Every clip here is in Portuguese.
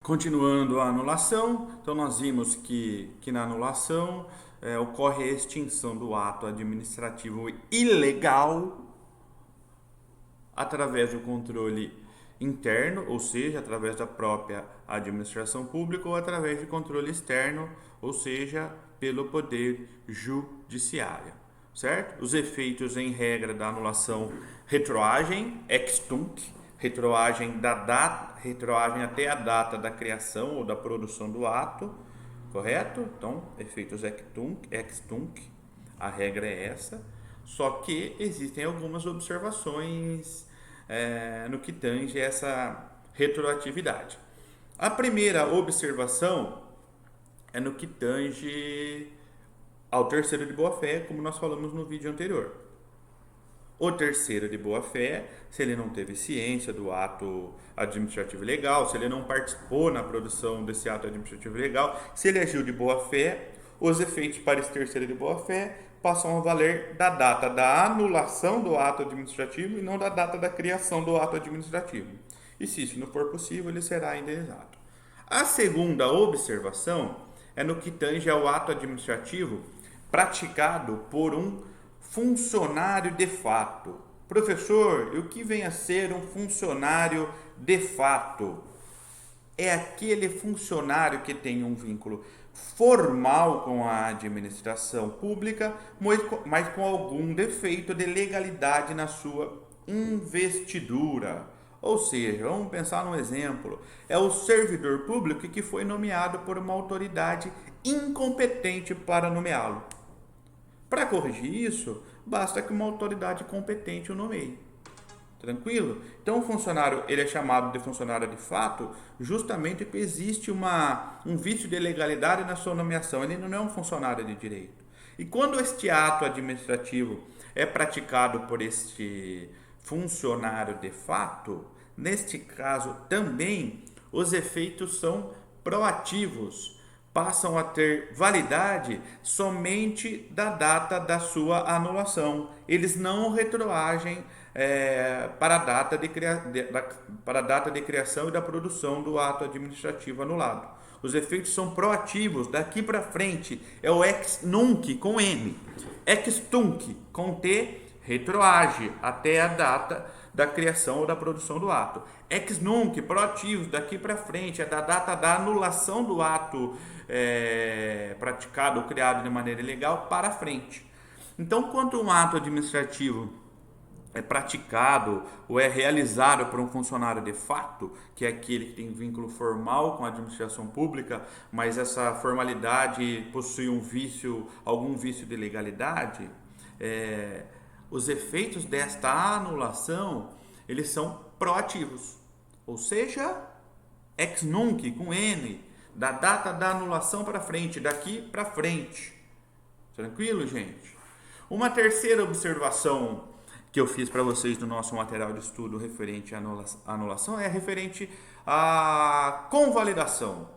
Continuando a anulação, então nós vimos que na anulação ocorre a extinção do ato administrativo ilegal através do controle interno, ou seja, através da própria administração pública, ou através de controle externo, ou seja, pelo poder judiciário, certo? Os efeitos em regra da anulação retroagem, ex tunc, retroagem até a data da criação ou da produção do ato, correto? Então, efeitos ex tunc, a regra é essa. Só que existem algumas observações no que tange essa retroatividade. A primeira observação é no que tange ao terceiro de boa-fé, como nós falamos no vídeo anterior. O terceiro de boa-fé, se ele não teve ciência do ato administrativo legal, se ele não participou na produção desse ato administrativo legal, se ele agiu de boa-fé, os efeitos para esse terceiro de boa-fé passam a valer da data da anulação do ato administrativo e não da data da criação do ato administrativo. E se isso não for possível, ele será indenizado. A segunda observação é no que tange ao ato administrativo praticado por um funcionário de fato. Professor, e o que vem a ser um funcionário de fato? É aquele funcionário que tem um vínculo formal com a administração pública, mas com algum defeito de legalidade na sua investidura. Ou seja, vamos pensar num exemplo: é o servidor público que foi nomeado por uma autoridade incompetente para nomeá-lo. Para corrigir isso, basta que uma autoridade competente o nomeie. Tranquilo? Então o funcionário ele é chamado de funcionário de fato justamente porque existe um vício de legalidade na sua nomeação. Ele não é um funcionário de direito. E quando este ato administrativo é praticado por este funcionário de fato, neste caso também os efeitos são proativos, passam a ter validade somente da data da sua anulação. Eles não retroagem para a data de criação e da produção do ato administrativo anulado. Os efeitos são proativos, daqui para frente. É o ex nunc com M. Ex tunc com T, retroage até a data da criação ou da produção do ato. Ex nunc, proativos, daqui para frente, é da data da anulação do ato praticado ou criado de maneira ilegal para frente. Então, quando um ato administrativo é praticado ou é realizado por um funcionário de fato, que é aquele que tem vínculo formal com a administração pública, mas essa formalidade possui algum vício de legalidade, os efeitos desta anulação, eles são proativos. Ou seja, ex nunc com N, da data da anulação para frente, daqui para frente. Tranquilo, gente? Uma terceira observação que eu fiz para vocês no nosso material de estudo referente à anulação é referente à convalidação.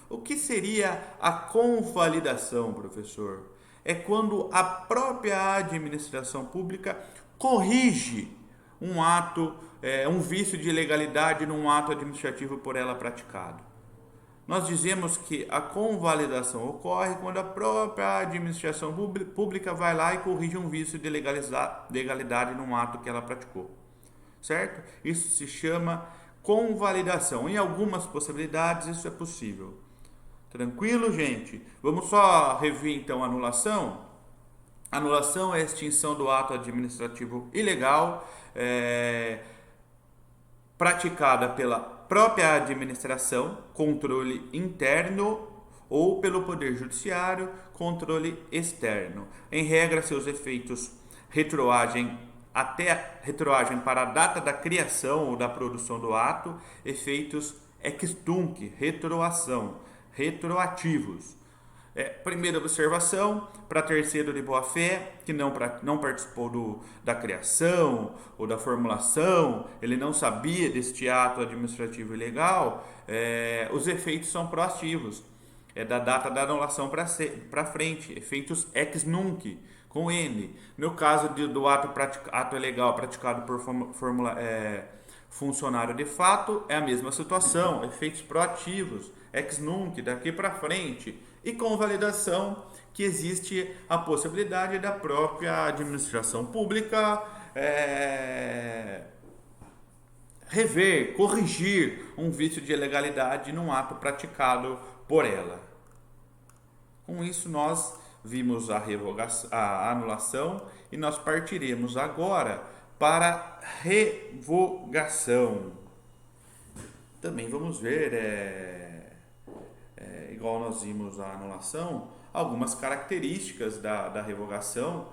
O que seria a convalidação, professor? É quando a própria administração pública corrige um ato, um vício de ilegalidade num ato administrativo por ela praticado. Nós dizemos que a convalidação ocorre quando a própria administração pública vai lá e corrige um vício de legalidade num ato que ela praticou, certo? Isso se chama convalidação. Em algumas possibilidades isso é possível. Tranquilo, gente? Vamos só rever então a anulação. Anulação é a extinção do ato administrativo ilegal praticada pela própria administração, controle interno, ou pelo Poder Judiciário, controle externo. Em regra, seus efeitos retroagem para a data da criação ou da produção do ato, efeitos ex tunc, retroação, retroativos. Primeira observação, para terceiro de boa-fé, que não participou da criação ou da formulação, ele não sabia deste ato administrativo ilegal, os efeitos são proativos, da data da anulação para frente, efeitos ex nunc, com N. No caso do ato ilegal praticado por Funcionário de fato é a mesma situação, efeitos proativos, ex nunc, daqui para frente, e convalidação, que existe a possibilidade da própria administração pública rever, corrigir um vício de ilegalidade num ato praticado por ela. Com isso, nós vimos a anulação e nós partiremos agora para revogação. Também vamos ver, igual nós vimos a anulação, algumas características da revogação.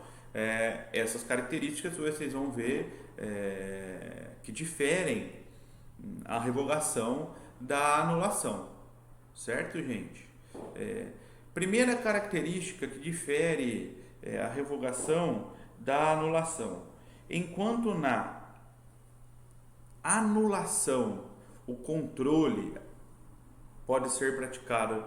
Essas características vocês vão ver que diferem a revogação da anulação, certo, gente? Primeira característica que difere a revogação da anulação. Enquanto na anulação o controle pode ser praticado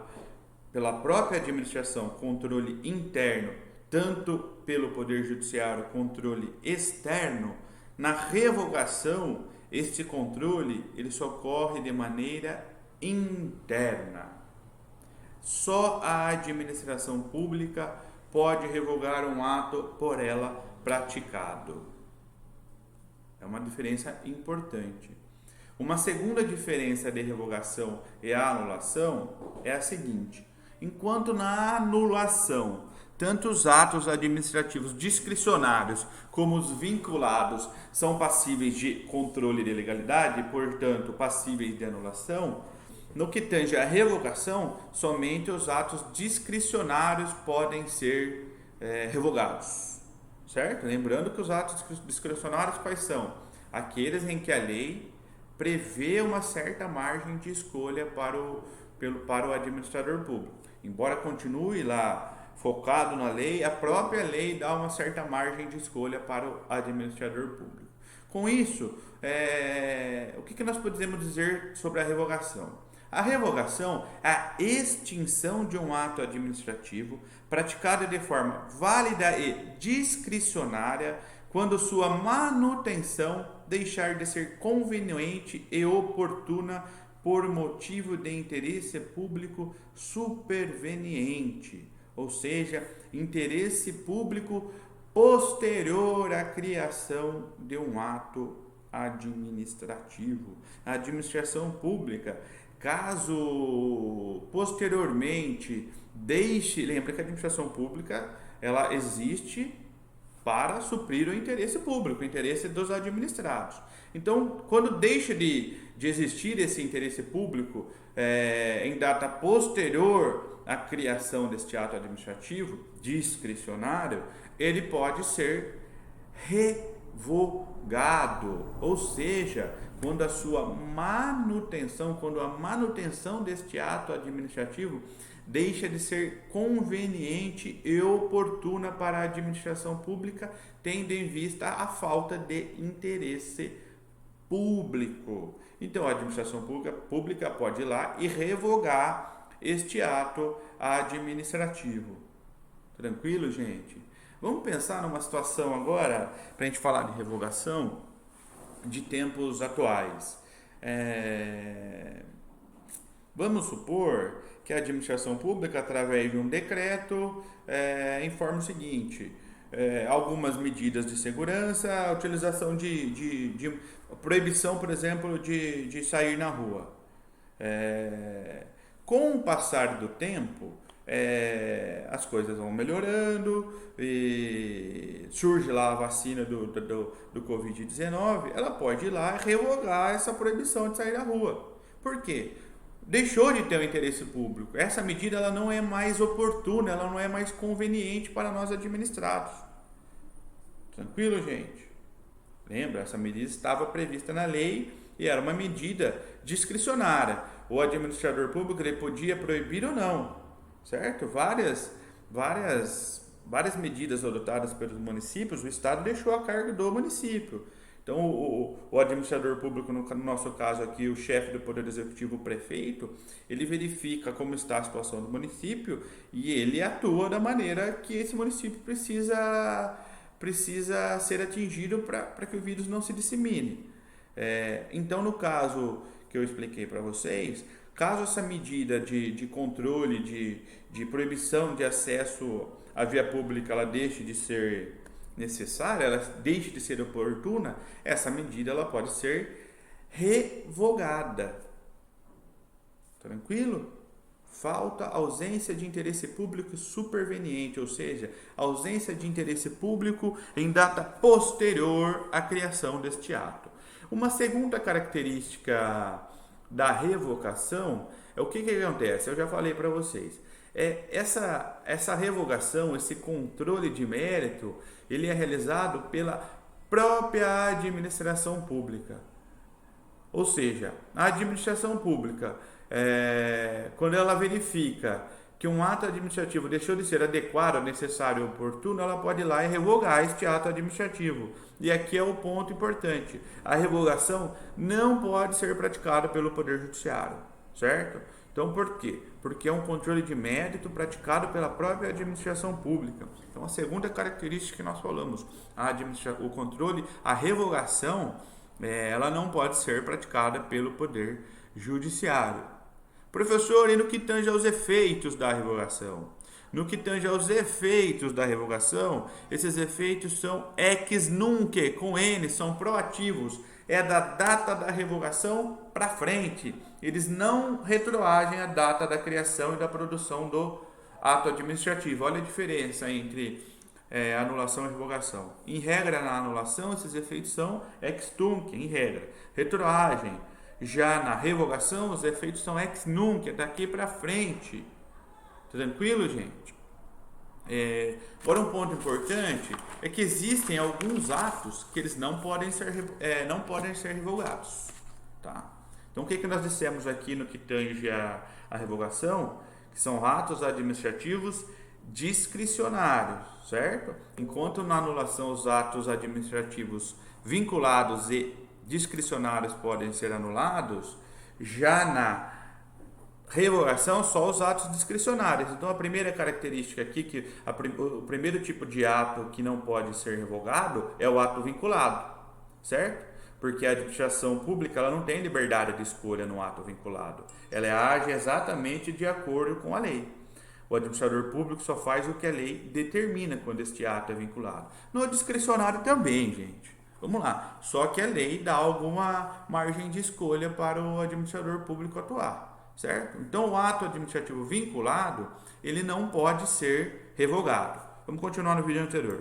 pela própria administração, controle interno, tanto pelo Poder Judiciário, controle externo, na revogação, este controle ele só ocorre de maneira interna. Só a administração pública pode revogar um ato por ela praticado. É uma diferença importante. Uma segunda diferença de revogação e anulação é a seguinte: enquanto na anulação, tanto os atos administrativos discricionários como os vinculados são passíveis de controle de legalidade, portanto passíveis de anulação, no que tange à revogação, somente os atos discricionários podem ser revogados, certo? Lembrando que os atos discricionários quais são? Aqueles em que a lei prevê uma certa margem de escolha para o administrador público. Embora continue lá focado na lei, a própria lei dá uma certa margem de escolha para o administrador público. Com isso, o que nós podemos dizer sobre a revogação? A revogação é a extinção de um ato administrativo praticado de forma válida e discricionária quando sua manutenção deixar de ser conveniente e oportuna por motivo de interesse público superveniente, ou seja, interesse público posterior à criação de um ato administrativo. A administração pública, caso posteriormente lembra que a administração pública ela existe para suprir o interesse público, o interesse dos administrados. Então, quando deixa de existir esse interesse público em data posterior à criação deste ato administrativo discricionário, ele pode ser revogado, ou seja, quando a manutenção deste ato administrativo deixa de ser conveniente e oportuna para a administração pública, tendo em vista a falta de interesse público. Então, a administração pública pode ir lá e revogar este ato administrativo. Tranquilo, gente? Vamos pensar numa situação agora, para a gente falar de revogação, de tempos atuais. Vamos supor que a administração pública, através de um decreto, informa o seguinte: algumas medidas de segurança, a utilização de proibição, por exemplo, de sair na rua. Com o passar do tempo, as coisas vão melhorando e surge lá a vacina do Covid-19, ela pode ir lá e revogar essa proibição de sair na rua. Por quê? Deixou de ter o interesse público. Essa medida ela não é mais oportuna, ela não é mais conveniente para nós administrados. Tranquilo, gente? Lembra? Essa medida estava prevista na lei e era uma medida discricionária. O administrador público ele podia proibir ou não, certo? Várias medidas adotadas pelos municípios, o Estado deixou a cargo do município. Então, o administrador público, no nosso caso aqui, o chefe do Poder Executivo, o prefeito, ele verifica como está a situação do município e ele atua da maneira que esse município precisa ser atingido para que o vírus não se dissemine. Então, no caso que eu expliquei para vocês, caso essa medida de controle, de proibição de acesso à via pública, ela deixe de ser necessária, ela deixe de ser oportuna, essa medida ela pode ser revogada. Tranquilo? Falta ausência de interesse público superveniente, ou seja, ausência de interesse público em data posterior à criação deste ato. Uma segunda característica da revogação é o que acontece? Eu já falei para vocês. Essa revogação, esse controle de mérito, ele é realizado pela própria administração pública. Ou seja, a administração pública, quando ela verifica que um ato administrativo deixou de ser adequado, necessário ou oportuno, ela pode ir lá e revogar este ato administrativo. E aqui é o ponto importante: a revogação não pode ser praticada pelo Poder Judiciário, certo? Então, por quê? Porque é um controle de mérito praticado pela própria administração pública. Então, a segunda característica que nós falamos, o controle, a revogação, ela não pode ser praticada pelo Poder Judiciário. Professor, e no que tange aos efeitos da revogação? No que tange aos efeitos da revogação, esses efeitos são ex nunc, com N, são proativos. É da data da revogação para frente. Eles não retroagem a data da criação e da produção do ato administrativo. Olha a diferença entre anulação e revogação. Em regra, na anulação, esses efeitos são ex tunc, em regra. Retroagem. Já na revogação, os efeitos são ex nunc, é daqui para frente. Tranquilo, gente? Agora, um ponto importante é que existem alguns atos que eles não podem ser revogados. Tá? Então, o que nós dissemos aqui no que tange a revogação? Que são atos administrativos discricionários, certo? Enquanto na anulação os atos administrativos vinculados e discricionários podem ser anulados, já na revogação só os atos discricionários. Então, a primeira característica aqui, o primeiro tipo de ato que não pode ser revogado é o ato vinculado, certo? Porque a administração pública ela não tem liberdade de escolha no ato vinculado. Ela age exatamente de acordo com a lei. O administrador público só faz o que a lei determina quando este ato é vinculado. No discricionário também, gente. Vamos lá. Só que a lei dá alguma margem de escolha para o administrador público atuar, certo? Então, o ato administrativo vinculado, ele não pode ser revogado. Vamos continuar no vídeo anterior.